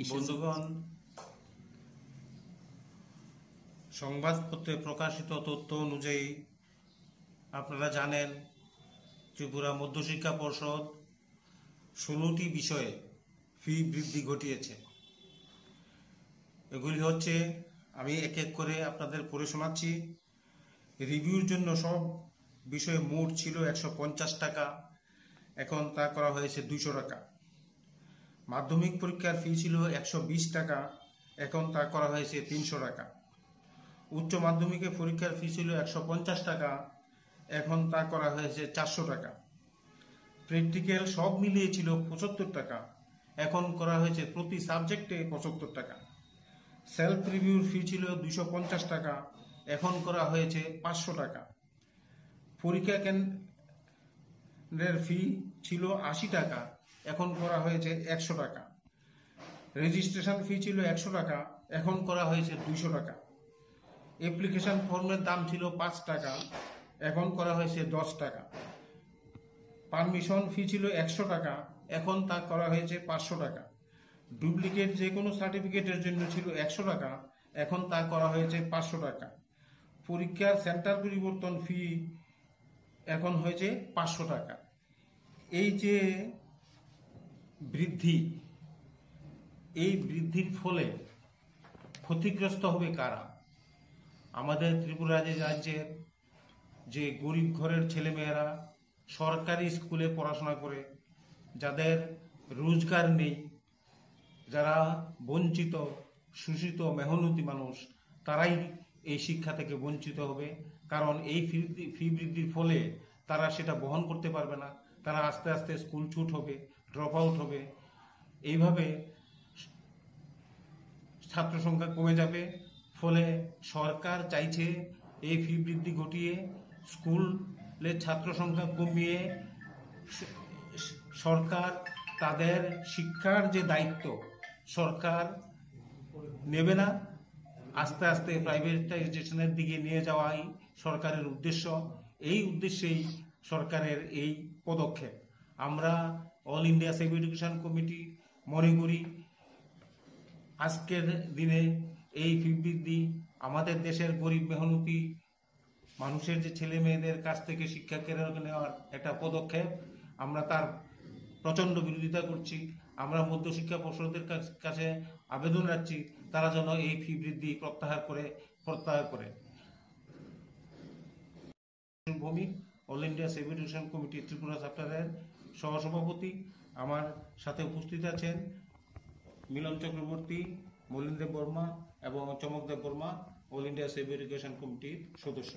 বন্ধুগণ, সংবাদপত্রে প্রকাশিত তথ্য অনুযায়ী আপনারা জানেন ত্রিপুরা মধ্যশিক্ষা পর্ষদ 16টি বিষয়ে ফি বৃদ্ধি ঘটিয়েছে। এগুলি হচ্ছে, আমি এক এক করে আপনাদের পড়ে শোনাচ্ছি। রিভিউর জন্য সব বিষয়ে মোট ছিল 150 টাকা, এখন তা করা হয়েছে 200 টাকা। মাধ্যমিক পরীক্ষার ফি ছিল 120 টাকা, এখন তা করা হয়েছে 300 টাকা। উচ্চ মাধ্যমিকের পরীক্ষার ফি ছিল 150 টাকা, এখন তা করা হয়েছে 400 টাকা। প্র্যাকটিক্যাল সব মিলিয়ে ছিল 75 টাকা, এখন করা হয়েছে প্রতি সাবজেক্টে 75 টাকা। সেলফ রিভিউর ফি ছিল 250 টাকা, এখন করা হয়েছে 500 টাকা। পরীক্ষা কেন্দ্রের ফি ছিল 80 টাকা, এখন করা হয়েছে 100 টাকা। রেজিস্ট্রেশন ফি ছিল 100 টাকা, এখন করা হয়েছে 200 টাকা। অ্যাপ্লিকেশন ফর্মের দাম ছিল 5 টাকা, এখন করা হয়েছে 10 টাকা। পারমিশন ফি ছিল 100 টাকা, এখন তা করা হয়েছে 500 টাকা। ডুপ্লিকেট যে কোনো সার্টিফিকেটের জন্য ছিল 100 টাকা, এখন তা করা হয়েছে 500 টাকা। পরীক্ষার সেন্টার পরিবর্তন ফি এখন হয়েছে 500 টাকা। এই যে বৃদ্ধি, এই বৃদ্ধির ফলে ক্ষতিগ্রস্ত হবে কারা? আমাদের ত্রিপুরা রাজ্যের যে গরিব ঘরের ছেলেমেয়েরা সরকারি স্কুলে পড়াশোনা করে, যাদের রোজগার নেই, যারা বঞ্চিত, শোষিত, মেহনতি মানুষ, তারাই এই শিক্ষা থেকে বঞ্চিত হবে। কারণ এই ফি বৃদ্ধির ফলে তারা সেটা বহন করতে পারবে না। তারা আস্তে আস্তে স্কুল ছুট হবে, ড্রপ আউট হবে। এইভাবে ছাত্র সংখ্যা কমে যাবে। ফলে সরকার চাইছে এই ফি বৃদ্ধি ঘটিয়ে স্কুলের ছাত্র সংখ্যা কমিয়ে সরকার তাদের শিক্ষার যে দায়িত্ব সরকার নেবে না, আস্তে আস্তে প্রাইভেটাইজেশনের দিকে নিয়ে যাওয়াই সরকারের উদ্দেশ্য। এই উদ্দেশ্যেই সরকারের এই পদক্ষেপ। আমরা all India save education committee মনে করি আজকের দিনে এই ফি বৃদ্ধি আমাদের দেশের গরিব মেহনতি মানুষের যে ছেলে মেয়েদের কাছ থেকে শিক্ষা কেড়ে নেওয়ার একটা পদক্ষেপ। আমরা তার প্রচণ্ড বিরোধিতা করছি। আমরা মধ্যশিক্ষা পর্ষদের কাছে আবেদন রাখছি তারা যেন এই ফি বৃদ্ধি প্রত্যাহার করে। Bhowmik, all India save education committee Tripura চ্যাপ্টারের সহসভাপতি। আমার সাথে উপস্থিত আছেন মিলন চক্রবর্তী, মলিন দেব বর্মা এবং Chamak Debbarma, all India save education কমিটির সদস্য।